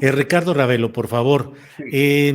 Ricardo Ravelo, por favor, Sí.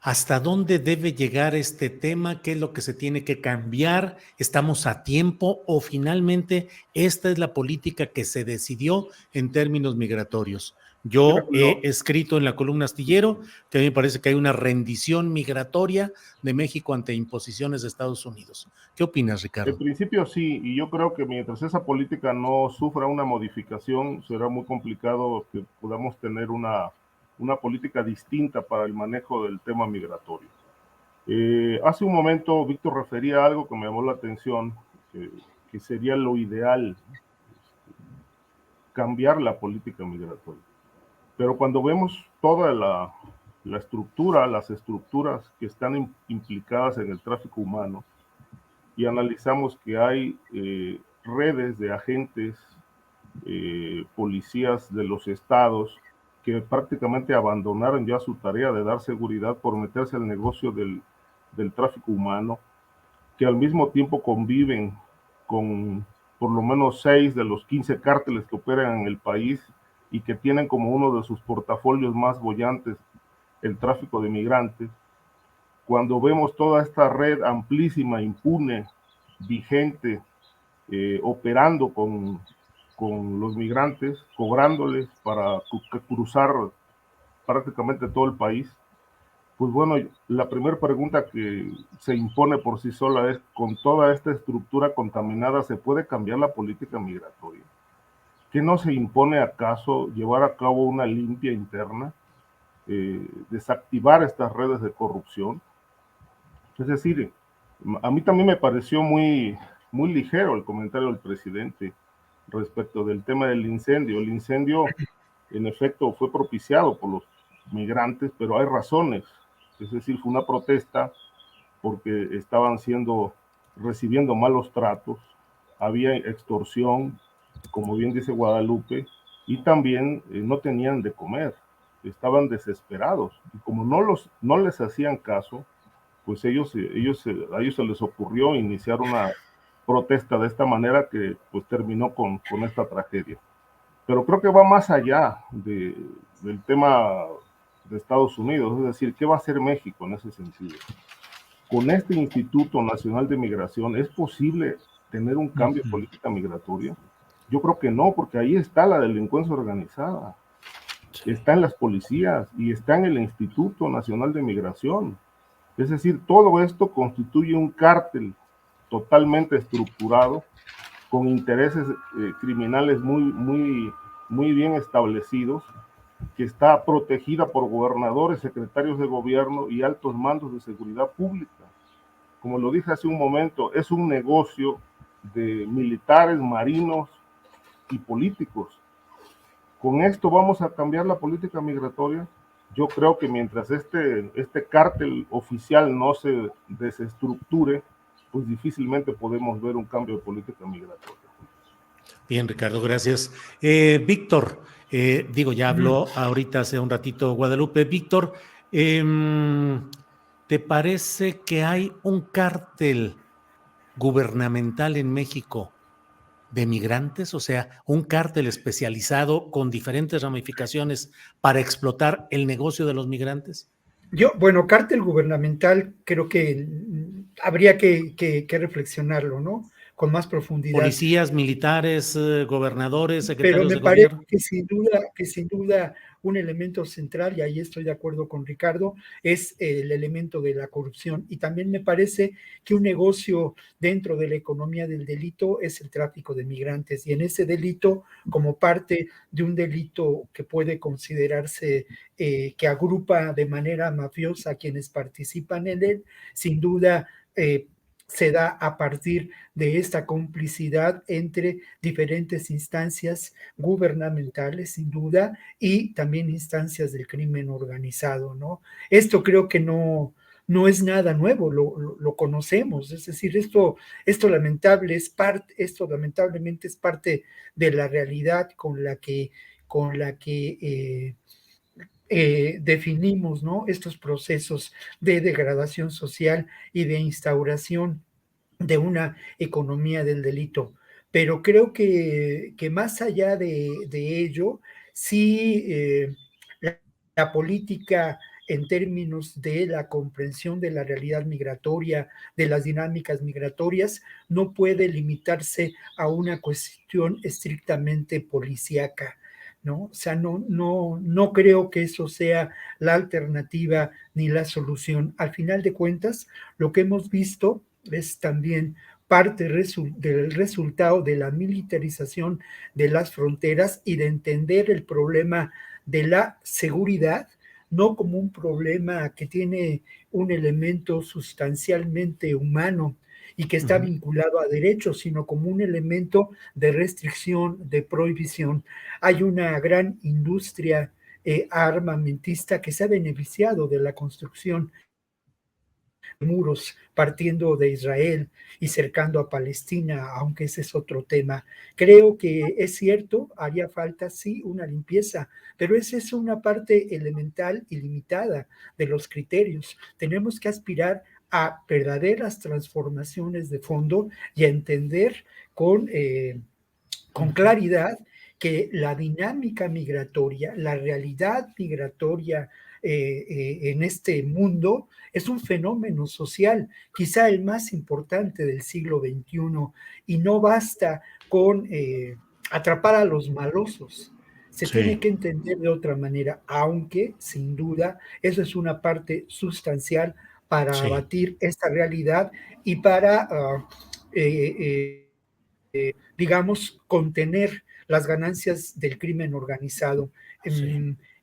¿hasta dónde debe llegar este tema? ¿Qué es lo que se tiene que cambiar? ¿Estamos a tiempo o finalmente esta es la política que se decidió en términos migratorios? Mira, Yo he escrito en la columna Astillero que a mí me parece que hay una rendición migratoria de México ante imposiciones de Estados Unidos. ¿Qué opinas, en Ricardo? principio sí, y yo creo que mientras esa política no sufra una modificación, será muy complicado que podamos tener una política distinta para el manejo del tema migratorio. Hace un momento Víctor refería a algo que me llamó la atención, que sería lo ideal, cambiar la política migratoria. Pero cuando vemos toda la estructura, las estructuras que están implicadas en el tráfico humano, y analizamos que hay redes de agentes, policías de los estados que prácticamente abandonaron ya su tarea de dar seguridad por meterse al negocio del tráfico humano, que al mismo tiempo conviven con por lo menos 6 de los 15 cárteles que operan en el país y que tienen como uno de sus portafolios más bollantes el tráfico de migrantes. Cuando vemos toda esta red amplísima, impune, vigente, operando con los migrantes, cobrándoles para cruzar prácticamente todo el país, pues bueno, la primera pregunta que se impone por sí sola es, con toda esta estructura contaminada, ¿se puede cambiar la política migratoria? ¿Qué no se impone acaso llevar a cabo una limpia interna, desactivar estas redes de corrupción? Es decir, a mí también me pareció muy ligero el comentario del presidente respecto del tema del incendio. El incendio, en efecto, fue propiciado por los migrantes, pero hay razones. Es decir, fue una protesta porque estaban recibiendo malos tratos, había extorsión, como bien dice Guadalupe, y también no tenían de comer, estaban desesperados. Y como no les hacían caso, pues a ellos se les ocurrió iniciar una protesta de esta manera que pues terminó con esta tragedia. Pero creo que va más allá del tema de Estados Unidos, es decir, ¿qué va a hacer México en ese sentido? Con este Instituto Nacional de Migración, ¿es posible tener un cambio de política migratoria? Yo creo que no, porque ahí está la delincuencia organizada, está en las policías y está en el Instituto Nacional de Migración. Es decir, todo esto constituye un cártel totalmente estructurado, con intereses criminales muy bien establecidos, que está protegida por gobernadores, secretarios de gobierno y altos mandos de seguridad pública. Como lo dije hace un momento, es un negocio de militares, marinos y políticos. ¿Con esto vamos a cambiar la política migratoria? Yo creo que mientras este cártel oficial no se desestructure, pues difícilmente podemos ver un cambio de política migratoria. Bien, Ricardo, gracias. Víctor, ya habló ahorita hace un ratito Guadalupe. Víctor, ¿te parece que hay un cártel gubernamental en México de migrantes? O sea, un cártel especializado con diferentes ramificaciones para explotar el negocio de los migrantes. Bueno, cártel gubernamental, creo que habría que reflexionarlo, ¿no? Con más profundidad. Policías, militares, gobernadores, Pero secretarios me de parece gobierno. que sin duda un elemento central, y ahí estoy de acuerdo con Ricardo, es el elemento de la corrupción. Y también me parece que un negocio dentro de la economía del delito es el tráfico de migrantes. Y en ese delito, como parte de un delito que puede considerarse que agrupa de manera mafiosa a quienes participan en él, sin duda se da a partir de esta complicidad entre diferentes instancias gubernamentales, sin duda, y también instancias del crimen organizado, ¿no? Esto creo que no es nada nuevo, lo conocemos, es decir, esto lamentablemente es parte de la realidad con la que definimos, ¿no? Estos procesos de degradación social y de instauración de una economía del delito. Pero creo que más allá de ello, si la política en términos de la comprensión de la realidad migratoria, de las dinámicas migratorias, no puede limitarse a una cuestión estrictamente policíaca, ¿no? O sea, no creo que eso sea la alternativa ni la solución. Al final de cuentas, lo que hemos visto es también parte del resultado de la militarización de las fronteras y de entender el problema de la seguridad no como un problema que tiene un elemento sustancialmente humano y que está vinculado a derechos, sino como un elemento de restricción, de prohibición. Hay una gran industria armamentista que se ha beneficiado de la construcción muros partiendo de Israel y cercando a Palestina, aunque ese es otro tema. Creo que es cierto, haría falta sí una limpieza, pero esa es una parte elemental y limitada de los criterios. Tenemos que aspirar a verdaderas transformaciones de fondo y a entender con claridad que la dinámica migratoria, la realidad migratoria en este mundo es un fenómeno social, quizá el más importante del siglo XXI, y no basta con atrapar a los malosos. Se tiene que entender de otra manera, aunque sin duda eso es una parte sustancial para abatir esta realidad y para digamos, contener las ganancias del crimen organizado.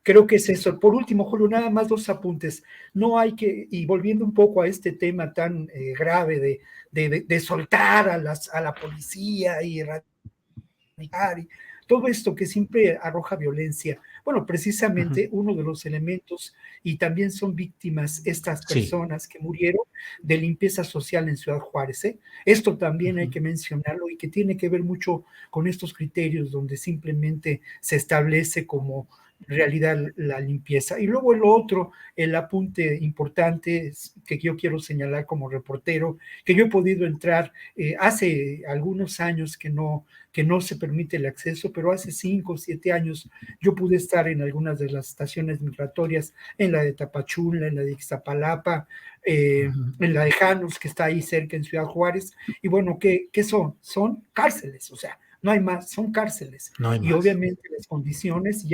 Creo que es eso. Por último, Julio, nada más 2 apuntes. No hay que, y volviendo un poco a este tema tan grave de soltar a la policía y erradicar, y todo esto que siempre arroja violencia. Bueno, precisamente uno de los elementos, y también son víctimas estas personas que murieron de limpieza social en Ciudad Juárez. Esto también hay que mencionarlo y que tiene que ver mucho con estos criterios donde simplemente se establece como realidad la limpieza. Y luego el otro, el apunte importante que yo quiero señalar como reportero, que yo he podido entrar hace algunos años que no se permite el acceso, pero hace 5 o 7 años yo pude estar en algunas de las estaciones migratorias, en la de Tapachula, en la de Ixtapalapa, en la de Janos, que está ahí cerca en Ciudad Juárez, y bueno, ¿qué son? Son cárceles, o sea, no hay más, son cárceles. Y obviamente las condiciones,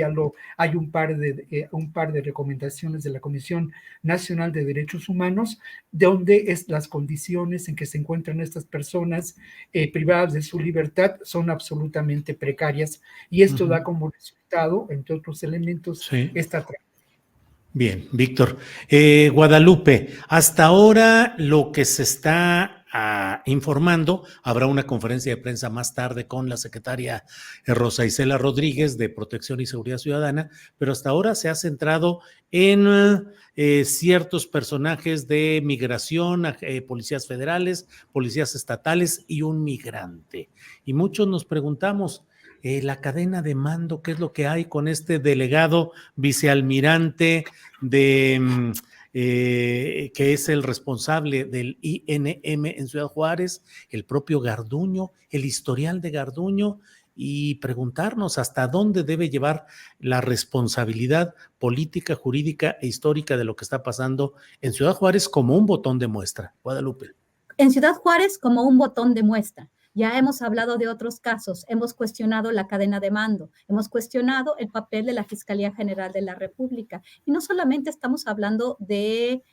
hay un par de recomendaciones de la Comisión Nacional de Derechos Humanos, donde las condiciones en que se encuentran estas personas privadas de su libertad son absolutamente precarias, y esto da como resultado, entre otros elementos, esta tragedia. Bien, Víctor. Guadalupe, hasta ahora lo que se está informando, habrá una conferencia de prensa más tarde con la secretaria Rosa Isela Rodríguez de Protección y Seguridad Ciudadana, pero hasta ahora se ha centrado en ciertos personajes de migración, policías federales, policías estatales y un migrante. Y muchos nos preguntamos, la cadena de mando, ¿qué es lo que hay con este delegado vicealmirante que es el responsable del INM en Ciudad Juárez, el propio Garduño, el historial de Garduño, y preguntarnos hasta dónde debe llevar la responsabilidad política, jurídica e histórica de lo que está pasando en Ciudad Juárez como un botón de muestra? Guadalupe. En Ciudad Juárez como un botón de muestra. Ya hemos hablado de otros casos, hemos cuestionado la cadena de mando, hemos cuestionado el papel de la Fiscalía General de la República. Y no solamente estamos hablando de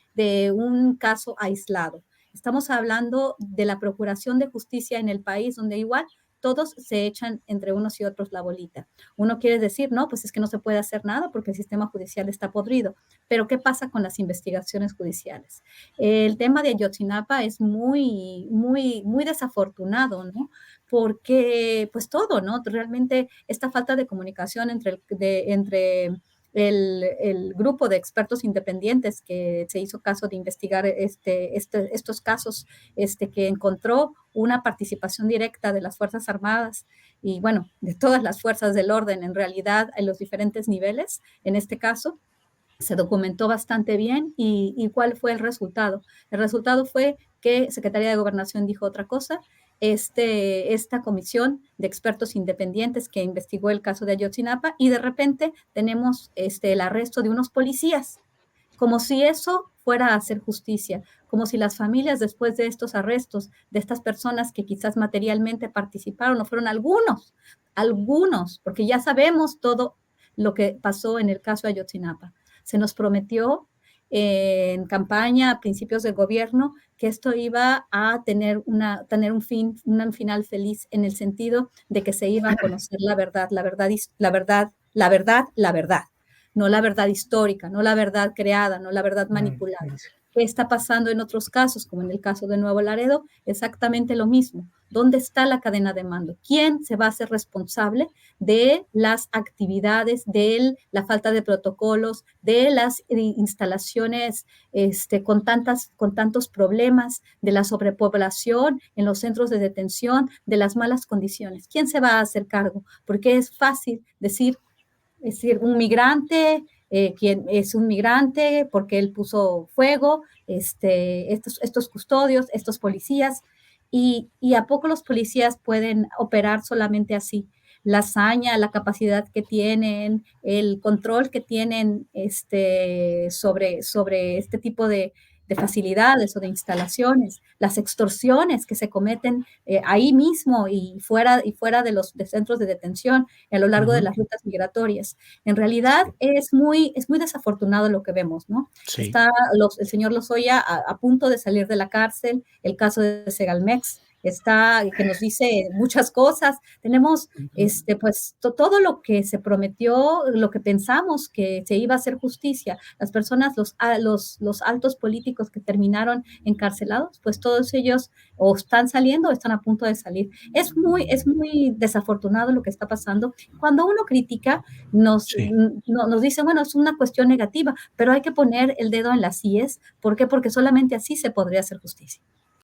un caso aislado, estamos hablando de la Procuración de Justicia en el país, donde igual todos se echan entre unos y otros la bolita. Uno quiere decir, no, pues es que no se puede hacer nada porque el sistema judicial está podrido. Pero ¿qué pasa con las investigaciones judiciales? El tema de Ayotzinapa es muy, muy, muy desafortunado, ¿no? Porque, pues todo, ¿no? Realmente esta falta de comunicación entre el grupo de expertos independientes que se hizo caso de investigar estos casos, que encontró una participación directa de las Fuerzas Armadas y, bueno, de todas las fuerzas del orden, en realidad, en los diferentes niveles, en este caso, se documentó bastante bien. ¿Y cuál fue el resultado? El resultado fue que Secretaría de Gobernación dijo otra cosa esta comisión de expertos independientes que investigó el caso de Ayotzinapa y de repente tenemos el arresto de unos policías, como si eso fuera a hacer justicia, como si las familias después de estos arrestos, de estas personas que quizás materialmente participaron, no fueron algunos, porque ya sabemos todo lo que pasó en el caso de Ayotzinapa. Se nos prometió en campaña a principios del gobierno que esto iba a tener un final feliz en el sentido de que se iba a conocer la verdad, no la verdad histórica, no la verdad creada, no la verdad manipulada. ¿Qué está pasando en otros casos, como en el caso de Nuevo Laredo? Exactamente lo mismo. ¿Dónde está la cadena de mando? ¿Quién se va a hacer responsable de las actividades, de la falta de protocolos, de las instalaciones con tantos problemas, de la sobrepoblación en los centros de detención, de las malas condiciones? ¿Quién se va a hacer cargo? Porque es fácil decir, un migrante, quien es un migrante porque él puso fuego, estos custodios, estos policías, y a poco los policías pueden operar solamente así. La hazaña, la capacidad que tienen, el control que tienen sobre este tipo de facilidades o de instalaciones, las extorsiones que se cometen ahí mismo y fuera de los centros de detención a lo largo de las rutas migratorias. En realidad es muy desafortunado lo que vemos, ¿no? Sí. Está el señor Lozoya a punto de salir de la cárcel, el caso de Segalmex, que nos dice muchas cosas. Tenemos pues todo lo que se prometió, lo que pensamos que se iba a hacer justicia, las personas, los altos políticos que terminaron encarcelados, pues todos ellos o están saliendo o están a punto de salir. Es muy desafortunado lo que está pasando. Cuando uno critica, nos dice, bueno, es una cuestión negativa, pero hay que poner el dedo en las íes. ¿Por qué? Porque solamente así se podría hacer justicia.